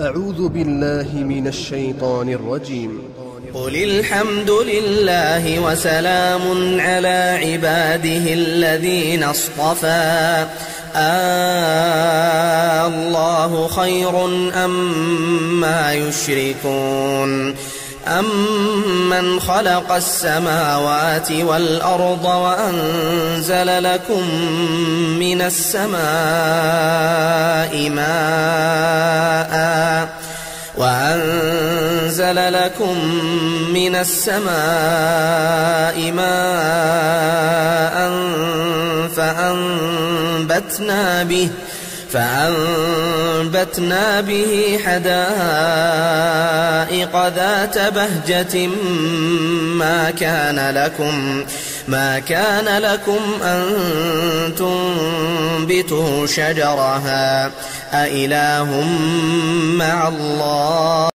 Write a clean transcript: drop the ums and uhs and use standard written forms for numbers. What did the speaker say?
أعوذ بالله من الشيطان الرجيم. قل الحمد لله وسلام على عباده الذين اصطفى الله خير أما يشركون أمن خلق السماوات والأرض وأنزل لكم من السماء ماء فأنبتنا به حدائق ذات بهجة ما كان لكم أن تنبتوا شجرها أإله مع الله